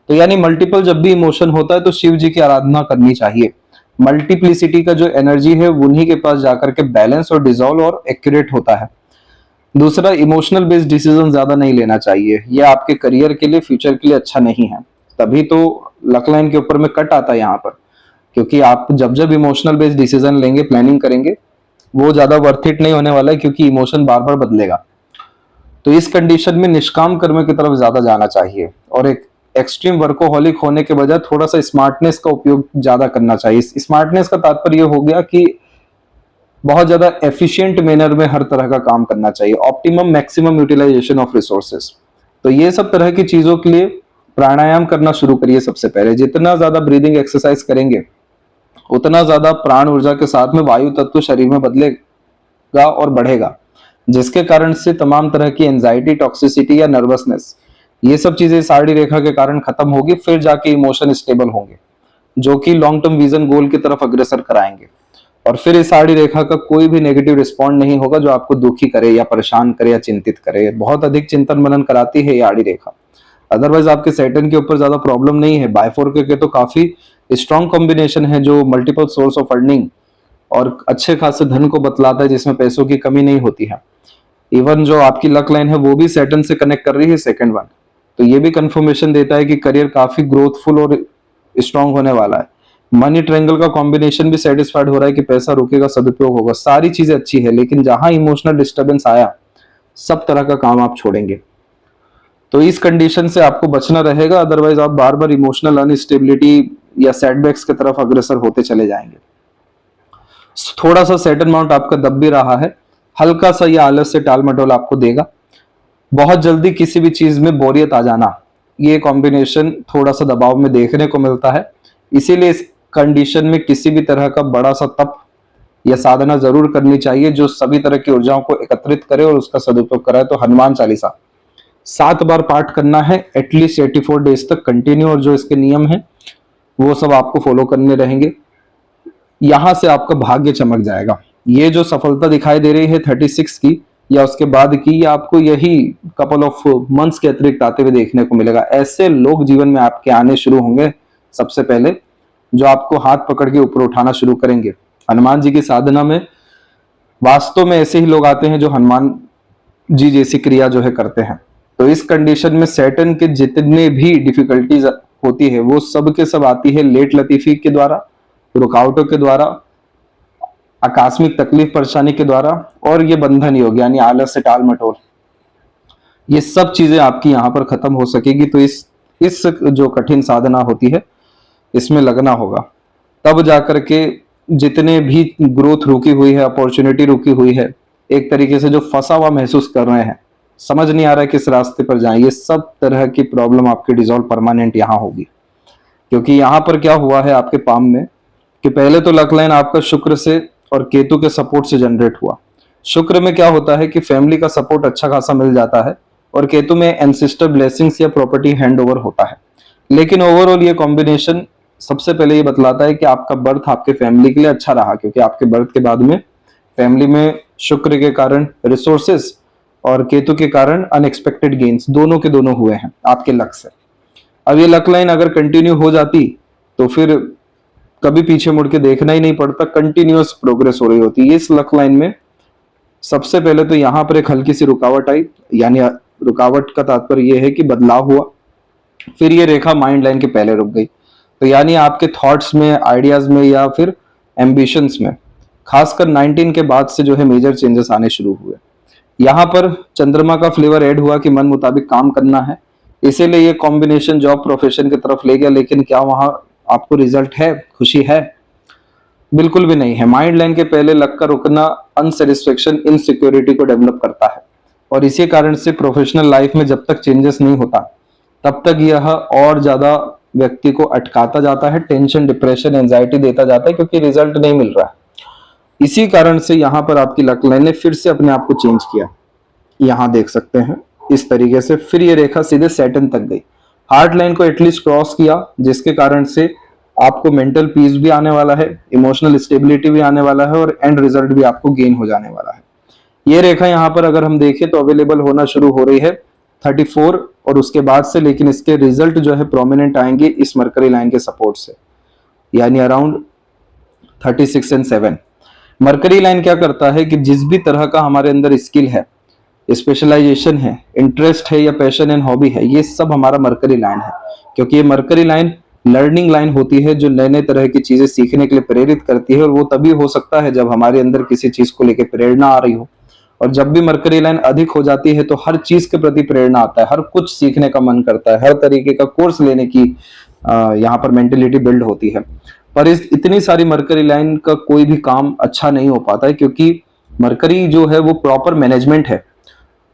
तो यानी मल्टीपल जब भी इमोशन होता है तो शिव जी की आराधना करनी चाहिए। मल्टीप्लिसिटी का जो एनर्जी है उन्हीं के पास जाकर के बैलेंस और डिसॉल्व और एक्यूरेट होता है। दूसरा, इमोशनल बेस्ड डिसीजन ज्यादा नहीं लेना चाहिए, यह आपके करियर के लिए, फ्यूचर के लिए अच्छा नहीं है। तभी तो लक लाइन के ऊपर में कट आता है यहाँ पर, क्योंकि आप जब जब इमोशनल बेस्ड डिसीजन लेंगे, प्लानिंग करेंगे, वो ज्यादा वर्थ इट नहीं होने वाला है, क्योंकि इमोशन बार बार बदलेगा। तो इस कंडीशन में निष्काम कर्म की तरफ ज्यादा जाना चाहिए, और एक एक्सट्रीम वर्कोहॉलिक होने के बजाय थोड़ा सा स्मार्टनेस का उपयोग ज्यादा करना चाहिए। स्मार्टनेस का तात्पर्य हो गया कि बहुत ज्यादा एफिशिएंट मैनर में हर तरह का काम करना चाहिए, optimum maximum utilization of resources. तो ये सब तरह की चीजों के लिए प्राणायाम करना शुरू करिए। सबसे पहले जितना ज्यादा ब्रीदिंग एक्सरसाइज करेंगे उतना ज्यादा प्राण ऊर्जा के साथ में वायु तत्व शरीर में बदलेगा और बढ़ेगा, जिसके कारण से तमाम तरह की एंजाइटी, टॉक्सिसिटी या नर्वसनेस, ये सब चीजें साड़ी रेखा के कारण खत्म होगी। फिर जाके इमोशन स्टेबल होंगे, जो कि लॉन्ग टर्म विजन गोल की तरफ अग्रसर कराएंगे। और फिर इस साड़ी रेखा का कोई भी नेगेटिव रिस्पॉन्ड नहीं होगा जो आपको दुखी करे या परेशान करे या चिंतित करे। बहुत अधिक चिंतन मनन कराती है ये आड़ी रेखा। अदरवाइज आपके सैटर्न के ऊपर ज्यादा प्रॉब्लम नहीं है। बायफोर के तो काफी स्ट्रॉन्ग कॉम्बिनेशन है जो मल्टीपल सोर्स ऑफ अर्निंग और अच्छे खासे धन को बतलाता है, जिसमें पैसों की कमी नहीं होती है। इवन जो आपकी लक लाइन है वो भी सैटर्न से कनेक्ट कर रही है, सेकंड वन। तो ये भी कंफर्मेशन देता है कि करियर काफी ग्रोथफुल और स्ट्रांग होने वाला है। मनी ट्रायंगल का कॉम्बिनेशन भी सेटिस्फाइड हो रहा है कि पैसा रुकेगा, सदुपयोग होगा, सारी चीजें अच्छी है। लेकिन जहां इमोशनल डिस्टर्बेंस आया, सब तरह का काम आप छोड़ेंगे। तो इस कंडीशन से आपको बचना रहेगा, अदरवाइज आप बार बार इमोशनल अनस्टेबिलिटी या सेटबैक्स की तरफ अग्रसर होते चले जाएंगे। थोड़ा सा सैटर्न माउंट आपका दब भी रहा है, हल्का सा ये आलस से टाल मटोल आपको देगा। बहुत जल्दी किसी भी चीज में बोरियत आ जाना, ये कॉम्बिनेशन थोड़ा सा दबाव में देखने को मिलता है। इसीलिए इस कंडीशन में किसी भी तरह का बड़ा सा तप या साधना जरूर करनी चाहिए जो सभी तरह की ऊर्जाओं को एकत्रित करे और उसका सदुपयोग कराए। तो हनुमान चालीसा 7 बार पाठ करना है एटलीस्ट 84 डेज तक कंटिन्यू, और जो इसके नियम है वो सब आपको फॉलो करने रहेंगे। यहां से आपका भाग्य चमक जाएगा। ये जो सफलता दिखाई दे रही है 36 की या उसके बाद की, या आपको यही कपल ऑफ मंथ्स के अतिरिक्त आते हुए देखने को मिलेगा। ऐसे लोग जीवन में आपके आने शुरू होंगे सबसे पहले, जो आपको हाथ पकड़ के ऊपर उठाना शुरू करेंगे। हनुमान जी की साधना में वास्तव में ऐसे ही लोग आते हैं जो हनुमान जी जैसी क्रिया जो है करते हैं। तो इस कंडीशन में सैटर्न के जितने भी डिफिकल्टीज होती है वो सब के सब आती है लेट लतीफी के द्वारा, रुकावटों के द्वारा, आकस्मिक तकलीफ परेशानी के द्वारा, और ये बंधन योग यानी आलस से टाल मटोल, ये सब चीजें आपकी यहाँ पर खत्म हो सकेगी। तो इस जो कठिन साधना होती है इसमें लगना होगा, तब जाकर के जितने भी ग्रोथ रुकी हुई है, अपॉर्चुनिटी रुकी हुई है, एक तरीके से जो फंसा हुआ महसूस कर रहे हैं, समझ नहीं आ रहा है किस रास्ते पर जाएं, ये सब तरह की प्रॉब्लम आपकी डिसॉल्व परमानेंट यहाँ होगी। क्योंकि यहाँ पर क्या हुआ है आपके पाम में कि पहले तो लक लाइन आपका शुक्र से और केतु के सपोर्ट से जनरेट हुआ। शुक्र में क्या होता है कि फैमिली का सपोर्ट अच्छा खासा मिल जाता है, और केतु में एंसेस्टर ब्लेसिंग्स या प्रॉपर्टी हैंड ओवर होता है। लेकिन ओवरऑल ये कॉम्बिनेशन सबसे पहले ये बतलाता है कि आपका बर्थ आपके फैमिली के लिए अच्छा रहा, क्योंकि आपके बर्थ के बाद में फैमिली में शुक्र के कारण रिसोर्सेस और केतु के कारण अनएक्सपेक्टेड गेन्स दोनों के दोनों हुए हैं आपके लक से। अब ये लक लाइन अगर कंटिन्यू हो जाती तो फिर कभी पीछे मुड़ के देखना ही नहीं पड़ता, कंटिन्यूअस प्रोग्रेस हो रही होती है। इस लक लाइन में सबसे पहले तो यहाँ पर एक हल्की सी रुकावट आई, यानी रुकावट का तात्पर्य यह है कि बदलाव हुआ, फिर ये रेखा माइंड लाइन के पहले रुक गई। तो यानी आपके थॉट्स में, आइडियाज में या फिर एम्बिशंस में खासकर 19 के बाद से जो है मेजर चेंजेस आने शुरू हुए। यहाँ पर चंद्रमा का फ्लेवर ऐड हुआ कि मन मुताबिक काम करना है, इसीलिए ये कॉम्बिनेशन जॉब प्रोफेशन की तरफ ले गया। लेकिन क्या वहां आपको रिजल्ट है, खुशी है? बिल्कुल भी नहीं है। माइंड लाइन के पहले लक का रुकना अनसेटिस्फेक्शन, इनसिक्योरिटी को डेवलप करता है, और इसी कारण से प्रोफेशनल लाइफ में जब तक चेंजेस नहीं होता तब तक यह और ज्यादा व्यक्ति को अटकाता जाता है, टेंशन, डिप्रेशन, एंजाइटी देता जाता है, क्योंकि रिजल्ट नहीं मिल रहा है। इसी कारण से यहाँ पर आपकी लक लाइन ने फिर से अपने आप को चेंज किया। यहाँ देख सकते हैं इस तरीके से फिर ये रेखा सीधे सैटर्न तक गई, हार्ट लाइन को एटलीस्ट क्रॉस किया, जिसके कारण से आपको मेंटल पीस भी आने वाला है, इमोशनल स्टेबिलिटी भी आने वाला है, और एंड रिजल्ट भी आपको गेन हो जाने वाला है। ये रेखा यहाँ पर अगर हम देखें तो अवेलेबल होना शुरू हो रही है 34 और उसके बाद से, लेकिन इसके रिजल्ट जो है प्रोमिनेंट आएंगे इस मरकरी लाइन के सपोर्ट से, यानी अराउंड 36 एंड 7। मरकरी लाइन क्या करता है कि जिस भी तरह का हमारे अंदर स्किल है, स्पेशलाइजेशन है, इंटरेस्ट है या पैशन एंड हॉबी है, ये सब हमारा मरकरी लाइन है। क्योंकि ये मरकरी लाइन लर्निंग लाइन होती है जो नए नए तरह की चीजें सीखने के लिए प्रेरित करती है, और वो तभी हो सकता है जब हमारे अंदर किसी चीज को लेकर प्रेरणा आ रही हो। और जब भी मरकरी लाइन अधिक हो जाती है तो हर चीज के प्रति प्रेरणा आता है, हर कुछ सीखने का मन करता है, हर तरीके का कोर्स लेने की यहाँ पर मेंटेलिटी बिल्ड होती है। पर इस इतनी सारी मरकरी लाइन का कोई भी काम अच्छा नहीं हो पाता है, क्योंकि मरकरी जो है वो प्रॉपर मैनेजमेंट है,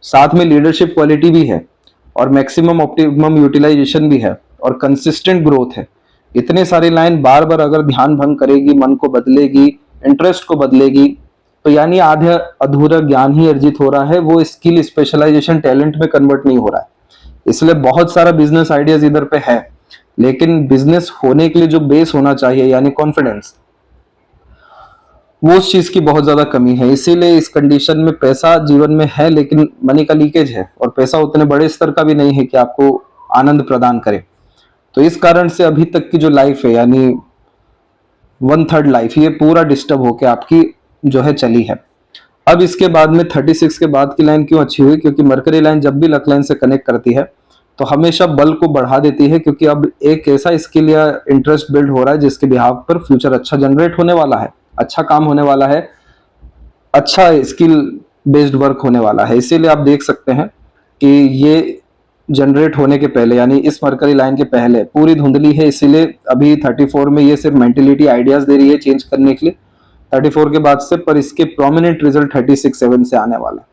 साथ में लीडरशिप क्वालिटी भी है, और मैक्सिमम ऑप्टिमम यूटिलाइजेशन भी है, और कंसिस्टेंट ग्रोथ है। इतने सारी लाइन बार बार अगर ध्यान भंग करेगी, मन को बदलेगी, इंटरेस्ट को बदलेगी, तो यानी आधा अधूरा ज्ञान ही अर्जित हो रहा है, वो स्किल, स्पेशलाइजेशन, टैलेंट में कन्वर्ट नहीं हो रहा है। इसलिए बहुत सारा बिजनेस आइडियाज इधर पे है, लेकिन बिजनेस होने के लिए जो बेस होना चाहिए यानी कॉन्फिडेंस, वो उस चीज की बहुत ज्यादा कमी है। इसीलिए इस कंडीशन में पैसा जीवन में है, लेकिन मनी का लीकेज है, और पैसा उतने बड़े स्तर का भी नहीं है कि आपको आनंद प्रदान करे। तो इस कारण से अभी तक की जो लाइफ है, यानी 1/3 लाइफ, ये पूरा डिस्टर्ब होके आपकी जो है चली है। अब इसके बाद में 36 के बाद की लाइन क्यों अच्छी हुई? क्योंकि मरकरी लाइन जब भी लक लाइन से कनेक्ट करती है तो हमेशा बल को बढ़ा देती है, क्योंकि अब एक ऐसा स्किल या इंटरेस्ट बिल्ड हो रहा है जिसके बिहाफ पर फ्यूचर अच्छा जनरेट होने वाला है, अच्छा काम होने वाला है, अच्छा स्किल बेस्ड वर्क होने वाला है। इसीलिए आप देख सकते हैं कि ये जनरेट होने के पहले, यानी इस मरकरी लाइन के पहले पूरी धुंधली है, इसीलिए अभी 34 में ये सिर्फ मेंटेलिटी आइडियाज दे रही है चेंज करने के लिए 34 के बाद से, पर इसके प्रोमिनेंट रिजल्ट 36-7 से आने वाला है।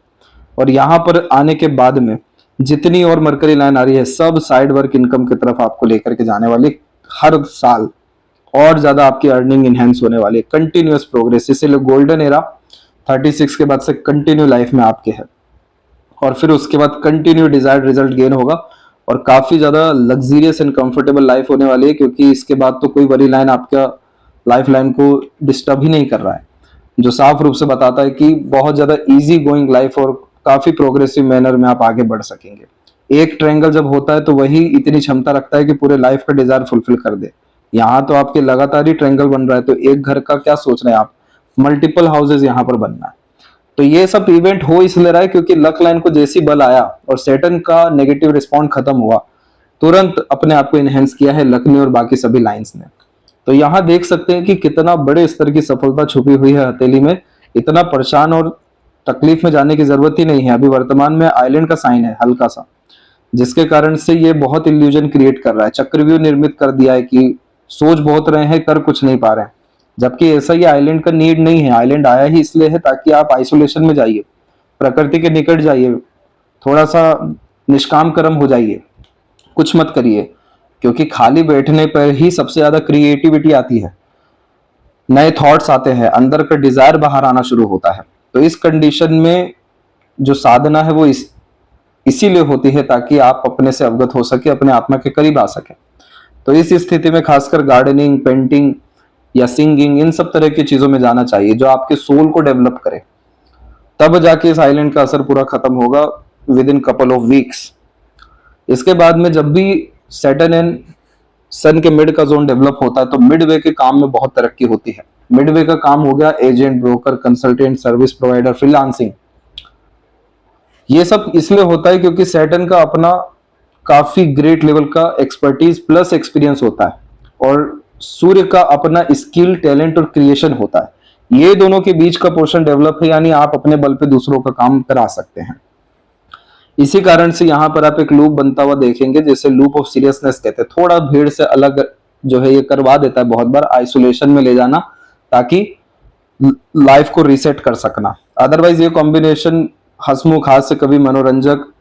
और यहाँ पर आने के बाद में जितनी और मरकरी लाइन आ रही है, सब साइड वर्क इनकम की तरफ आपको लेकर के जाने वाली, हर साल और ज्यादा आपकी अर्निंग इनहेंस होने वाली है, कंटिन्यूअस प्रोग्रेस। इसीलिए गोल्डन एरा 36 के बाद से कंटिन्यू लाइफ में आपके है, और फिर उसके बाद कंटिन्यू डिजायर्ड रिजल्ट गेन होगा, और काफी ज्यादा लग्जरियस एंड कंफर्टेबल लाइफ होने वाली है, क्योंकि इसके बाद तो कोई वरी लाइन आपका लाइफ लाइन को डिस्टर्ब ही नहीं कर रहा है, जो साफ रूप से बताता है कि बहुत ज्यादा इजी गोइंग लाइफ और काफी प्रोग्रेसिव मैनर में आप आगे बढ़ सकेंगे। एक ट्रायंगल जब होता है तो वही इतनी क्षमता रखता है कि पूरे लाइफ का डिजायर फुलफिल कर दे। यहाँ तो आपके लगातार ही ट्रायंगल बन रहा है, तो एक घर का क्या सोच रहे हैं आप, मल्टीपल हाउसेज यहाँ पर बनना है। तो ये सब इवेंट हो इसलिए रहा है क्योंकि लक लाइन को जैसी बल आया और सैटर्न का नेगेटिव रिस्पॉन्ड खत्म हुआ, तुरंत अपने आप को इनहेंस किया है लक ने और बाकी सभी लाइंस ने। तो यहाँ देख सकते हैं कि कितना बड़े स्तर की सफलता छुपी हुई है हथेली में। इतना परेशान और तकलीफ में जाने की जरूरत ही नहीं है। अभी वर्तमान में आइलैंड का साइन है हल्का सा, जिसके कारण से ये बहुत इल्यूजन क्रिएट कर रहा है, चक्रव्यूह निर्मित कर दिया है कि सोच बहुत रहे हैं, कर कुछ नहीं पा रहे हैं। जबकि ऐसा ये आइलैंड का नीड नहीं है। आइलैंड आया ही इसलिए है ताकि आप आइसोलेशन में जाइए, प्रकृति के निकट जाइए, थोड़ा सा निष्काम कर्म हो जाइए, कुछ मत करिए, क्योंकि खाली बैठने पर ही सबसे ज्यादा क्रिएटिविटी आती है, नए थॉट्स आते हैं, अंदर का डिजायर बाहर आना शुरू होता है। तो इस कंडीशन में जो साधना है वो इसीलिए होती है ताकि आप अपने से अवगत हो सके, अपने आत्मा के करीब आ सके। तो इस स्थिति में खासकर गार्डनिंग, पेंटिंग या सिंगिंग, इन सब तरह की चीजों में जाना चाहिए जो आपके सोल को डेवलप करे। तब जाके इस आइलैंड का असर पूरा खत्म होगा with in couple of weeks. इसके बाद में जब भी सैटर्न एंड सन के मिड का जोन डेवलप होता है तो मिडवे के काम में बहुत तरक्की होती है। मिडवे का काम हो गया agent, broker, consultant, service provider, freelancing. ये सब इसलिए होता है क्योंकि सैटर्न का अपना काफी ग्रेट लेवल का एक्सपर्टीज प्लस एक्सपीरियंस होता है और सूर्य का अपना स्किल, टैलेंट और क्रिएशन होता है। ये दोनों के बीच का पोर्शन डेवलप है, यानी आप अपने बल पे दूसरों का काम करा सकते हैं। इसी कारण से यहाँ पर आप एक लूप बनता हुआ देखेंगे, जैसे लूप ऑफ सीरियसनेस कहते हैं। थोड़ा भीड़ से अलग जो है ये करवा देता है, बहुत बार आइसोलेशन में ले जाना ताकि लाइफ को रीसेट कर सकना। अदरवाइज ये कॉम्बिनेशन हंसमुख, हाथ से कभी मनोरंजक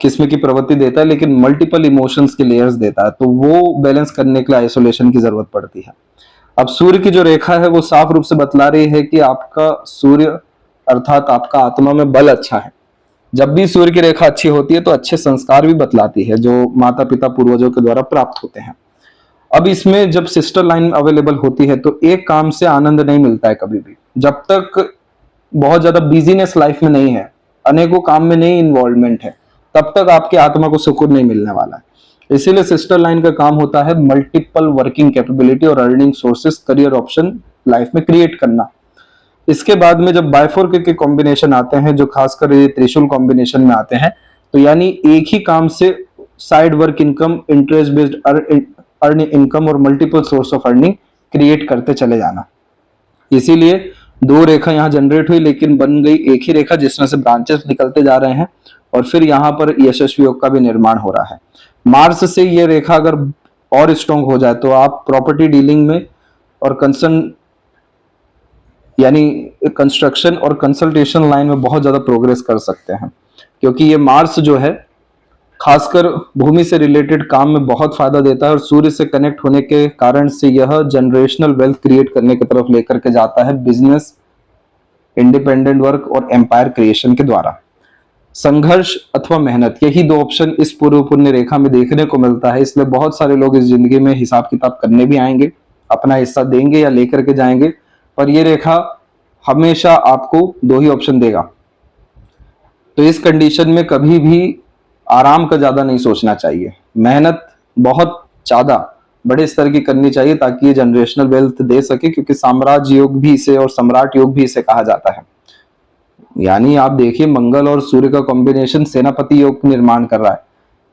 किस्म की प्रवृत्ति देता है लेकिन मल्टीपल इमोशंस के लेयर्स देता है, तो वो बैलेंस करने के लिए आइसोलेशन की जरूरत पड़ती है। अब सूर्य की जो रेखा है वो साफ रूप से बतला रही है कि आपका सूर्य अर्थात आपका आत्मा में बल अच्छा है। जब भी सूर्य की रेखा अच्छी होती है तो अच्छे संस्कार भी बतलाती है जो माता पिता पूर्वजों के द्वारा प्राप्त होते हैं। अब इसमें जब सिस्टर लाइन अवेलेबल होती है तो एक काम से आनंद नहीं मिलता है कभी भी। जब तक बहुत ज्यादा बिजीनेस लाइफ में नहीं है, अनेकों काम में नहीं इन्वॉल्वमेंट है, तब तक आपकी आत्मा को सुकून नहीं मिलने वाला है। इसीलिए सिस्टर लाइन का काम होता है मल्टीपल वर्किंग कैपेबिलिटी और earning sources, career option life में क्रिएट करना। इसके बाद में जब बायफोर के कॉम्बिनेशन आते हैं, जो खासकर ये त्रिशूल कॉम्बिनेशन में आते हैं, तो यानी एक ही काम से side work income, interest based earning income और multiple source of earning create करते चले जाना। इसीलिए दो रेखा यहाँ जनरेट हुई लेकिन बन गई एक ही रेखा जिसमें से ब्रांचेस निकलते जा रहे हैं और फिर यहाँ पर यशस्वी योग का भी निर्माण हो रहा है। मार्स से ये रेखा अगर और स्ट्रॉन्ग हो जाए तो आप प्रॉपर्टी डीलिंग में और कंसर्न यानी कंस्ट्रक्शन और कंसल्टेशन लाइन में बहुत ज्यादा प्रोग्रेस कर सकते हैं, क्योंकि ये मार्स जो है खासकर भूमि से रिलेटेड काम में बहुत फायदा देता है और सूर्य से कनेक्ट होने के कारण से यह जनरेशनल वेल्थ क्रिएट करने की तरफ लेकर के जाता है, बिजनेस, इंडिपेंडेंट वर्क और एम्पायर क्रिएशन के द्वारा। संघर्ष अथवा मेहनत, यही दो ऑप्शन इस पूर्व पुण्य रेखा में देखने को मिलता है। इसलिए बहुत सारे लोग इस जिंदगी में हिसाब किताब करने भी आएंगे, अपना हिस्सा देंगे या लेकर के जाएंगे, पर ये रेखा हमेशा आपको दो ही ऑप्शन देगा। तो इस कंडीशन में कभी भी आराम का ज्यादा नहीं सोचना चाहिए, मेहनत बहुत ज्यादा बड़े स्तर की करनी चाहिए ताकि ये जनरेशनल वेल्थ दे सके, क्योंकि साम्राज्य योग भी इसे और सम्राट योग भी इसे कहा जाता है। यानी आप देखिए मंगल और सूर्य का कॉम्बिनेशन सेनापति योग निर्माण कर रहा है,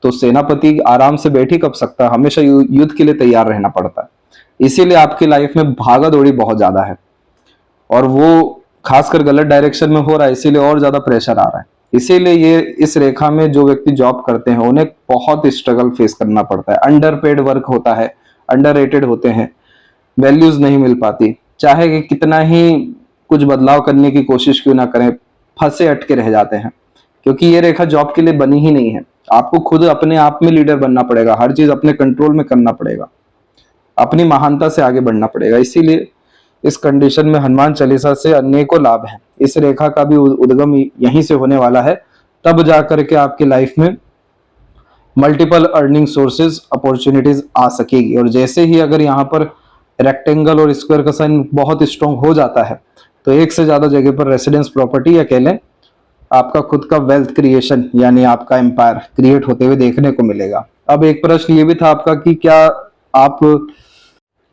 तो सेनापति आराम से बैठ ही कब सकता है, हमेशा युद्ध के लिए तैयार रहना पड़ता है। इसीलिए आपकी लाइफ में भागा दौड़ी बहुत ज्यादा है और वो खासकर गलत डायरेक्शन में हो रहा है, इसीलिए और ज्यादा प्रेशर आ रहा है। इसीलिए ये इस रेखा में जो व्यक्ति जॉब करते हैं उन्हें बहुत स्ट्रगल फेस करना पड़ता है। अंडर पेड वर्क होता है, अंडर रेटेड होते हैं, वैल्यूज नहीं मिल पाती, चाहे कि कितना ही कुछ बदलाव करने की कोशिश क्यों ना करें, फंसे अटके रह जाते हैं, क्योंकि ये रेखा जॉब के लिए बनी ही नहीं है। आपको खुद अपने आप में लीडर बनना पड़ेगा, हर चीज अपने कंट्रोल में करना पड़ेगा, अपनी महानता से आगे बढ़ना पड़ेगा। इसीलिए इस कंडीशन में हनुमान चालीसा से अनेकों लाभ हैं। इस रेखा का भी उद्गम यहीं से होने वाला है, तब जाकर के आपकी लाइफ में मल्टीपल अर्निंग सोर्सेज, अपॉर्चुनिटीज आ सकेगी। और जैसे ही अगर यहाँ पर रेक्टेंगल और स्क्वायर का साइन बहुत स्ट्रॉन्ग हो जाता है तो एक से ज्यादा जगह पर रेसिडेंस प्रॉपर्टी या कह लें आपका खुद का वेल्थ क्रिएशन यानी आपका एम्पायर क्रिएट होते हुए देखने को मिलेगा। अब एक प्रश्न ये भी था आपका कि क्या आप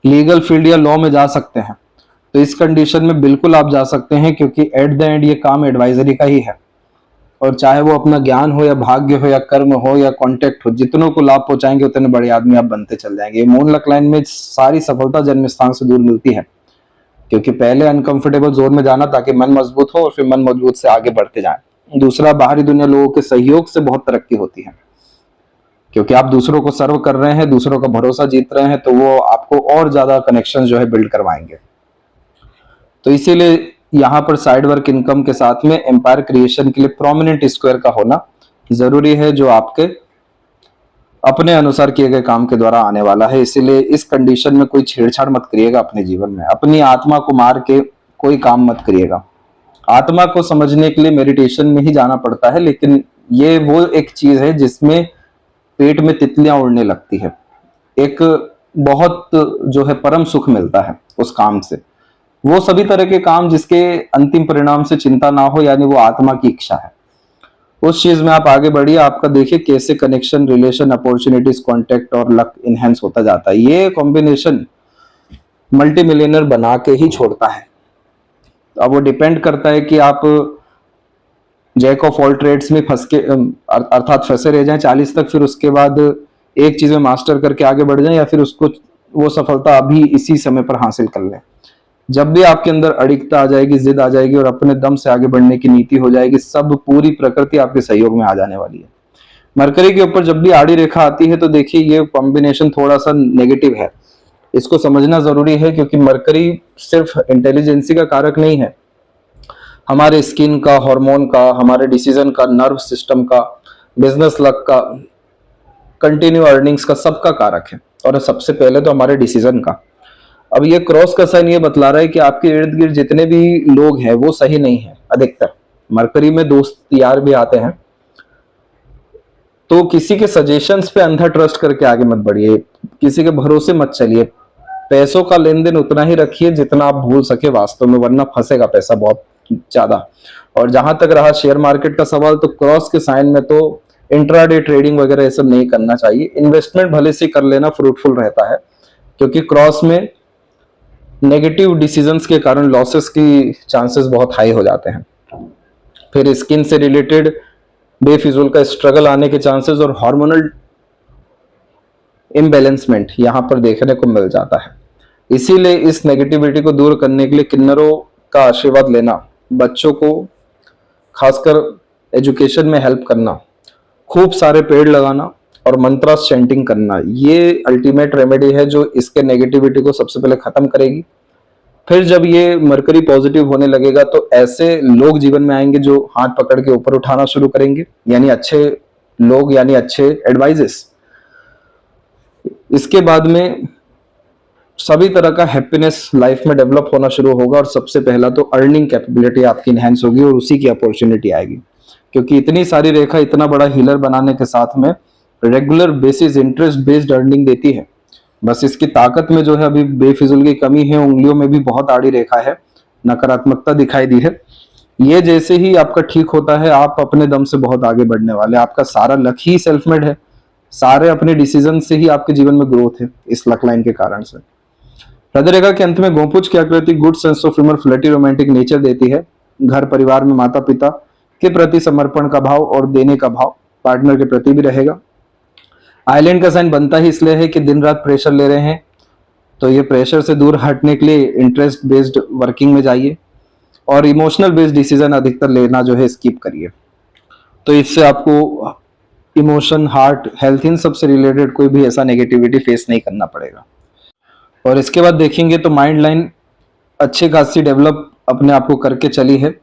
लीगल फील्ड या लॉ में जा सकते हैं, तो इस कंडीशन में बिल्कुल आप जा सकते हैं, क्योंकि एट द एंड ये काम एडवाइजरी का ही है। और चाहे वो अपना ज्ञान हो या भाग्य हो या कर्म हो या कॉन्टेक्ट हो, जितनों को लाभ पहुंचाएंगे उतने बड़े आदमी आप बनते चल जाएंगे। मून लक लाइन में सारी सफलता जन्म स्थान से दूर मिलती है, क्योंकि पहले अनकंफर्टेबल जोन में जाना ताकि मन मजबूत हो और फिर मन मजबूत से आगे बढ़ते जाएं। दूसरा, बाहरी दुनिया लोगों के सहयोग से बहुत तरक्की होती है, क्योंकि आप दूसरों को सर्व कर रहे हैं, दूसरों का भरोसा जीत रहे हैं, तो वो आपको और ज्यादा कनेक्शन जो है बिल्ड करवाएंगे। तो इसीलिए यहाँ पर साइड वर्क इनकम के साथ में एम्पायर क्रिएशन के लिए प्रोमिनेंट स्क्वायर का होना जरूरी है, जो आपके अपने अनुसार किए गए काम के द्वारा आने वाला है। इसीलिए इस कंडीशन में कोई छेड़छाड़ मत करिएगा अपने जीवन में, अपनी आत्मा को मार के कोई काम मत करिएगा। आत्मा को समझने के लिए मेडिटेशन में ही जाना पड़ता है, लेकिन ये वो एक चीज है जिसमें पेट में तितलियां उड़ने लगती है, एक बहुत जो है परम सुख मिलता है उस काम से। वो सभी तरह के काम जिसके अंतिम परिणाम से चिंता ना हो, यानी वो आत्मा की इच्छा है, उस चीज में आप आगे बढ़िए। आपका देखिए कैसे कनेक्शन, रिलेशन, अपॉर्चुनिटीज, कॉन्टेक्ट और लक इनहेंस होता जाता है। ये कॉम्बिनेशन मल्टी मिलियनर बना के ही छोड़ता है। अब वो डिपेंड करता है कि आप जैक ऑफ ऑल ट्रेड्स में फंस के अर्थात फंसे रह जाएं 40 तक, फिर उसके बाद एक चीज में मास्टर करके आगे बढ़ जाएं, या फिर उसको वो सफलता अभी इसी समय पर हासिल कर लें। जब भी आपके अंदर अड़िगता आ जाएगी, जिद आ जाएगी और अपने दम से आगे बढ़ने की नीति हो जाएगी, सब पूरी प्रकृति आपके सहयोग में आ जाने वाली है। मरकरी के ऊपर जब भी आड़ी रेखा आती है तो देखिए ये कॉम्बिनेशन थोड़ा सा नेगेटिव है, इसको समझना जरूरी है, क्योंकि मरकरी सिर्फ इंटेलिजेंसी का कारक नहीं है, हमारे स्किन का, हार्मोन का, हमारे डिसीजन का, नर्व सिस्टम का, बिजनेस लक का, कंटिन्यू अर्निंग्स का, सबका कारक है, और सबसे पहले तो हमारे डिसीजन का। अब ये क्रॉस का साइन ये बतला रहा है कि आपके इर्द गिर्द जितने भी लोग हैं वो सही नहीं है अधिकतर। मरकरी में दोस्त यार भी आते हैं, तो किसी के सजेशंस पे अंधा ट्रस्ट करके आगे मत बढ़िए, किसी के भरोसे मत चलिए। पैसों का लेन देन उतना ही रखिए जितना आप भूल सके वास्तव में, वरना फंसेगा पैसा बहुत ज्यादा। और जहां तक रहा शेयर मार्केट का सवाल, तो क्रॉस के साइन में तो इंट्राडे ट्रेडिंग वगैरह ये सब नहीं करना चाहिए। इन्वेस्टमेंट भले से कर लेना फ्रूटफुल रहता है, क्योंकि क्रॉस में नेगेटिव डिसीजंस के कारण लॉसेस की चांसेस बहुत हाई हो जाते हैं। फिर स्किन से रिलेटेड बेफिजूल का स्ट्रगल आने के चांसेस और हार्मोनल इम्बैलेंसमेंट यहां पर देखने को मिल जाता है। इसीलिए इस नेगेटिविटी को दूर करने के लिए किन्नरों का आशीर्वाद लेना, बच्चों को खासकर एजुकेशन में हेल्प करना, खूब सारे पेड़ लगाना और मंत्रा चैंटिंग करना, ये अल्टीमेट रेमेडी है जो इसके नेगेटिविटी को सबसे पहले खत्म करेगी। फिर जब ये मरकरी पॉजिटिव होने लगेगा तो ऐसे लोग जीवन में आएंगे जो हाथ पकड़ के ऊपर उठाना शुरू करेंगे, यानी अच्छे लोग, यानी अच्छे एडवाइजेस। इसके बाद में सभी तरह का हैप्पीनेस लाइफ में डेवलप होना शुरू होगा, और सबसे पहला तो अर्निंग कैपेबिलिटी आपकी इनहेंस होगी और उसी की अपॉर्चुनिटी आएगी, क्योंकि इतनी सारी रेखा इतना बड़ा हीलर बनाने के साथ में regular basis interest based earning देती है। बस इसकी ताकत में जो है अभी बेफिजुल की कमी है, उंगलियों में भी बहुत आड़ी रेखा है, नकारात्मकता दिखाई दी है। ये जैसे ही आपका ठीक होता है, आप अपने दम से बहुत आगे बढ़ने वाले। आपका सारा लक ही सेल्फ मेड है, सारे अपने डिसीजन से ही आपके जीवन में ग्रोथ है इस लक लाइन के कारण से। हृदय रेखा के अंत में गोपुज की आकृति good sense of humour, flirty, romantic nature देती है। घर परिवार में माता पिता के प्रति समर्पण का भाव और देने का भाव पार्टनर के प्रति भी रहेगा। आइलैंड का साइन बनता ही इसलिए है कि दिन रात प्रेशर ले रहे हैं, तो ये प्रेशर से दूर हटने के लिए इंटरेस्ट बेस्ड वर्किंग में जाइए और इमोशनल बेस्ड डिसीजन अधिकतर लेना जो है स्किप करिए। तो इससे आपको इमोशन, हार्ट, हेल्थ, इन सब से रिलेटेड कोई भी ऐसा नेगेटिविटी फेस नहीं करना पड़ेगा। और इसके बाद देखेंगे तो माइंड लाइन अच्छी खासी डेवलप अपने आप को करके चली है।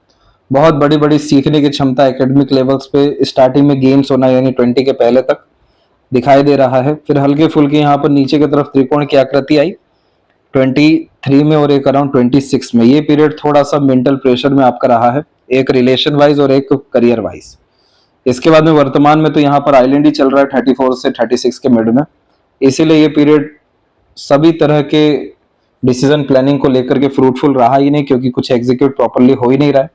बहुत बड़ी बड़ी सीखने की क्षमता एकेडमिक लेवल्स पे स्टार्टिंग में गेम्स होना, यानी 20 के पहले तक दिखाई दे रहा है। फिर हल्के फुल्के यहाँ पर नीचे की तरफ त्रिकोण की आकृति आई 23 में और एक अराउंड 26 में। ये पीरियड थोड़ा सा मेंटल प्रेशर में आपका रहा है, एक रिलेशन वाइज और एक करियर वाइज। इसके बाद में वर्तमान में तो यहाँ पर आइलैंड ही चल रहा है 34 से 36 के मिड में, इसीलिए ये पीरियड सभी तरह के डिसीजन प्लानिंग को लेकर के फ्रूटफुल रहा ही नहीं, क्योंकि कुछ एग्जीक्यूट प्रॉपरली हो ही नहीं रहा है।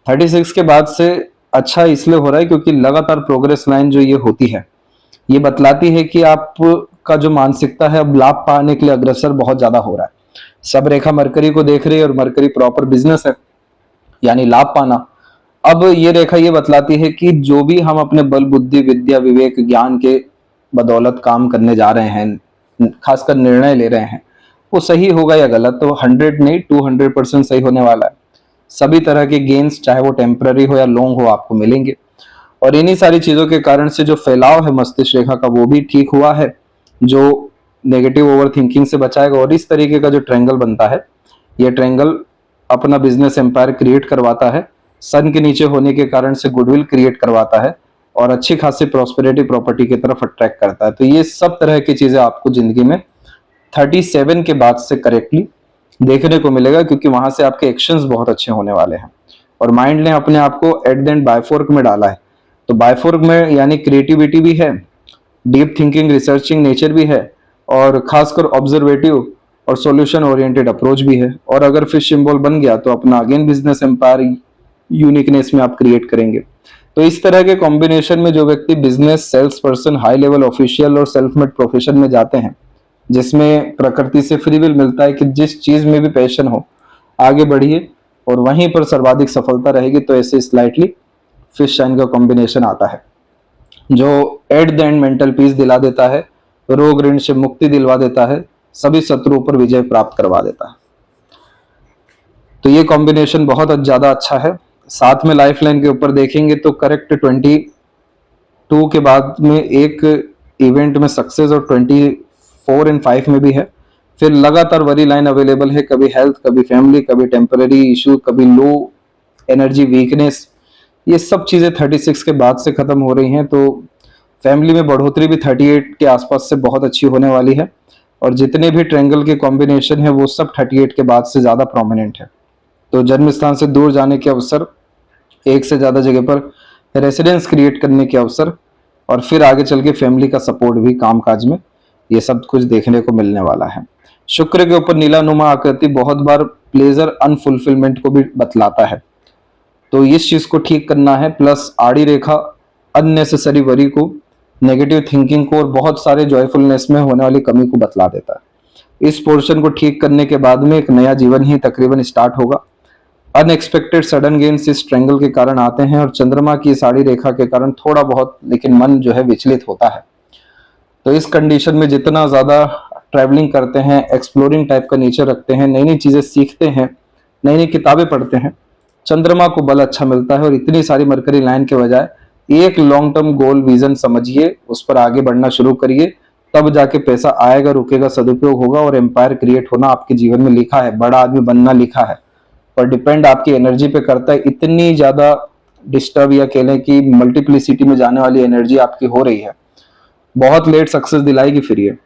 36 के बाद से अच्छा इसलिए हो रहा है क्योंकि लगातार प्रोग्रेस लाइन जो ये होती है, ये बतलाती है कि आपका जो मानसिकता है अब लाभ पाने के लिए अग्रसर बहुत ज्यादा हो रहा है। सब रेखा मरकरी को देख रही है और मरकरी प्रॉपर बिजनेस है, यानी लाभ पाना। अब ये रेखा ये बतलाती है कि जो भी हम अपने बल, बुद्धि, विद्या, विवेक, ज्ञान के बदौलत काम करने जा रहे हैं, खासकर निर्णय ले रहे हैं, वो सही होगा या गलत, तो 100 नहीं 200% सही होने वाला है। सभी तरह के गेन्स, चाहे वो टेम्पररी हो या लॉन्ग हो, आपको मिलेंगे। और इन्हीं सारी चीजों के कारण से जो फैलाव है मस्तिष्क रेखा का, वो भी ठीक हुआ है, जो नेगेटिव ओवर थिंकिंग से बचाएगा। और इस तरीके का जो ट्रायंगल बनता है, ये ट्रायंगल अपना बिजनेस एम्पायर क्रिएट करवाता है। सन के नीचे होने के कारण से गुडविल क्रिएट करवाता है और अच्छी खासी प्रॉस्पेरिटी प्रॉपर्टी की तरफ अट्रैक्ट करता है। तो ये सब तरह की चीजें आपको जिंदगी में 37 के बाद से करेक्टली देखने को मिलेगा, क्योंकि वहां से आपके एक्शंस बहुत अच्छे होने वाले हैं। और माइंड ने अपने आप को एट द एंड बायफोर्क में डाला है। तो बायफोर्क में यानी क्रिएटिविटी भी है, डीप थिंकिंग रिसर्चिंग नेचर भी है, और खासकर ऑब्जर्वेटिव और सॉल्यूशन ओरिएंटेड अप्रोच भी है। और अगर फिश सिंबल बन गया तो अपना अगेन बिजनेस एम्पायर यूनिकनेस में आप क्रिएट करेंगे। तो इस तरह के कॉम्बिनेशन में जो व्यक्ति business, sales person, high level official और सेल्फ मेड प्रोफेशन में जाते हैं, जिसमें प्रकृति से फ्री विल मिलता है कि जिस चीज में भी पैशन हो आगे बढ़िए और वहीं पर सर्वाधिक सफलता रहेगी, तो ऐसे स्लाइटली फिश साइन का कॉम्बिनेशन आता है जो at the end mental peace दिला देता है, रोग ऋण से मुक्ति दिलवा देता है, सभी शत्रुओं पर विजय प्राप्त करवा देता है। तो ये कॉम्बिनेशन बहुत ज्यादा अच्छा है। साथ में लाइफ लाइन के ऊपर देखेंगे तो करेक्ट 22 के बाद में एक इवेंट में सक्सेस और 24 एंड 5 में भी है। फिर लगातार वरी लाइन अवेलेबल है, कभी हेल्थ, कभी फैमिली, कभी टेम्पररी इशू, कभी लो एनर्जी वीकनेस। ये सब चीजें 36 के बाद से खत्म हो रही हैं। तो फैमिली में बढ़ोतरी भी 38 के आसपास से बहुत अच्छी होने वाली है। और जितने भी ट्रायंगल के कॉम्बिनेशन है वो सब 38 के बाद से ज्यादा प्रोमिनेंट है। तो जन्म स्थान से दूर जाने के अवसर, एक से ज्यादा जगह पर रेसिडेंस क्रिएट करने के अवसर, और फिर आगे चल के फैमिली का सपोर्ट भी कामकाज में, ये सब कुछ देखने को मिलने वाला है। शुक्र के ऊपर नीलानुमा आकृति बहुत बार प्लेजर अनफुलफिलमेंट को भी बतलाता है, तो इस चीज को ठीक करना है। प्लस आड़ी रेखा अननेसेसरी वरी को, नेगेटिव थिंकिंग को और बहुत सारे जॉयफुलनेस में होने वाली कमी को बतला देता है। इस पोर्शन को ठीक करने के बाद में एक नया जीवन ही तकरीबन स्टार्ट होगा। अनएक्सपेक्टेड सडन गेन्स इस ट्रायंगल के कारण आते हैं और चंद्रमा की इस आड़ी रेखा के कारण थोड़ा बहुत लेकिन मन जो है विचलित होता है। तो इस कंडीशन में जितना ज्यादा ट्रैवलिंग करते हैं, एक्सप्लोरिंग टाइप का नेचर रखते हैं, नई नई चीजें सीखते हैं, नई नई किताबें पढ़ते हैं, चंद्रमा को बल अच्छा मिलता है। और इतनी सारी मरकरी लाइन के बजाय एक लॉन्ग टर्म गोल विजन समझिए, उस पर आगे बढ़ना शुरू करिए, तब जाके पैसा आएगा, रुकेगा, सदुपयोग होगा और एम्पायर क्रिएट होना आपके जीवन में लिखा है, बड़ा आदमी बनना लिखा है। पर डिपेंड आपकी एनर्जी पे करता है। इतनी ज्यादा डिस्टर्ब या कह लें कि मल्टीप्लिसिटी में जाने वाली एनर्जी आपकी हो रही है, बहुत लेट सक्सेस दिलाएगी। फिर ये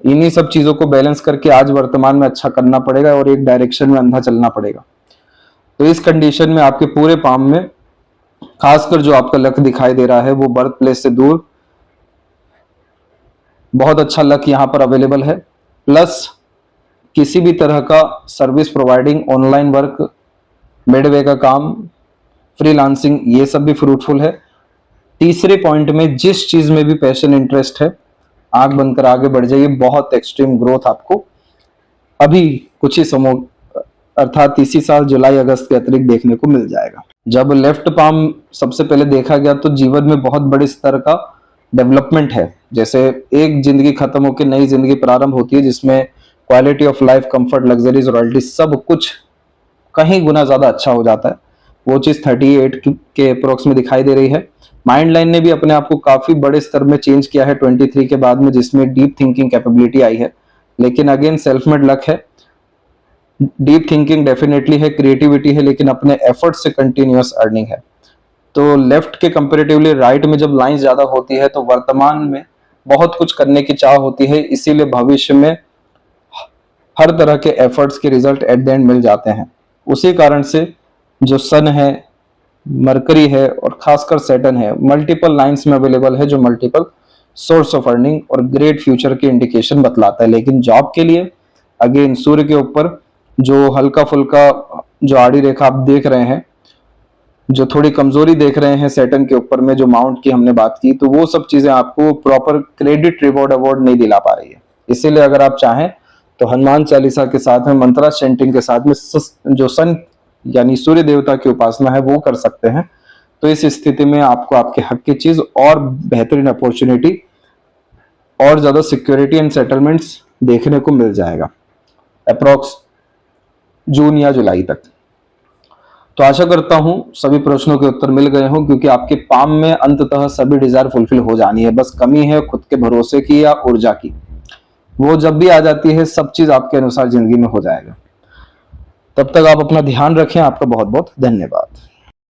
इन्हीं सब चीजों को बैलेंस करके आज वर्तमान में अच्छा करना पड़ेगा और एक डायरेक्शन में अंधा चलना पड़ेगा। तो इस कंडीशन में आपके पूरे पाम में खासकर जो आपका लक दिखाई दे रहा है वो बर्थ प्लेस से दूर बहुत अच्छा लक यहाँ पर अवेलेबल है। प्लस किसी भी तरह का service providing, online work, Midway का काम, फ्रीलांसिंग, ये सब भी फ्रूटफुल है। तीसरे पॉइंट में जिस चीज में भी पैशन इंटरेस्ट है, आंख बंद कर आगे बढ़ जाइए। बहुत एक्सट्रीम ग्रोथ आपको अभी कुछ ही समय अर्थात इसी साल जुलाई अगस्त के अतिरिक्त देखने को मिल जाएगा। जब लेफ्ट पाम सबसे पहले देखा गया तो जीवन में बहुत बड़े स्तर का डेवलपमेंट है। जैसे एक जिंदगी खत्म होकर नई जिंदगी प्रारंभ होती है, जिसमें quality of life, comfort, luxuries, royalty सब कुछ कहीं गुना ज्यादा अच्छा हो जाता है। वो चीज 38 के अप्रोक्स में दिखाई दे रही है। माइंड लाइन ने भी अपने आप को काफी बड़े स्तर में चेंज किया है 23 के बाद में, जिसमें डीप थिंकिंग कैपेबिलिटी आई है। लेकिन अगेन सेल्फ मेड लक है, डीप थिंकिंग डेफिनेटली है, क्रिएटिविटी है, लेकिन अपने एफर्ट से कंटिन्यूअस अर्निंग है। तो लेफ्ट के कंपैरेटिवली राइट में जब लाइन ज्यादा होती है तो वर्तमान में बहुत कुछ करने की चाह होती है, इसीलिए भविष्य में हर तरह के एफर्ट्स के रिजल्ट एट द एंड मिल जाते हैं। उसी कारण से जो सन है, मरकरी है और खासकर सैटर्न है, मल्टीपल लाइंस में अवेलेबल है, जो मल्टीपल सोर्स ऑफ अर्निंग और ग्रेट फ्यूचर की इंडिकेशन बतलाता है। लेकिन जॉब के लिए अगेन सूर्य के ऊपर जो हल्का फुल्का जो आड़ी रेखा आप देख रहे हैं, जो थोड़ी कमजोरी देख रहे हैं सैटर्न के ऊपर में, जो माउंट की हमने बात की, तो वो सब चीजें आपको प्रॉपर क्रेडिट रिवॉर्ड अवार्ड नहीं दिला पा रही है। इसीलिए अगर आप चाहें तो हनुमान चालीसा के साथ में, मंत्रा चैंटिंग के साथ में जो सन यानी सूर्य देवता की उपासना है वो कर सकते हैं। तो इस स्थिति में आपको आपके हक की चीज और बेहतरीन अपॉर्चुनिटी और ज्यादा सिक्योरिटी एंड सेटलमेंट्स देखने को मिल जाएगा अप्रॉक्स जून या जुलाई तक। तो आशा करता हूं सभी प्रश्नों के उत्तर मिल गए हों, क्योंकि आपके पाम में अंततः सभी डिजायर फुलफिल हो जानी है। बस कमी है खुद के भरोसे की या ऊर्जा की, वो जब भी आ जाती है सब चीज आपके अनुसार जिंदगी में हो जाएगा। तब तक आप अपना ध्यान रखें। आपका बहुत बहुत धन्यवाद।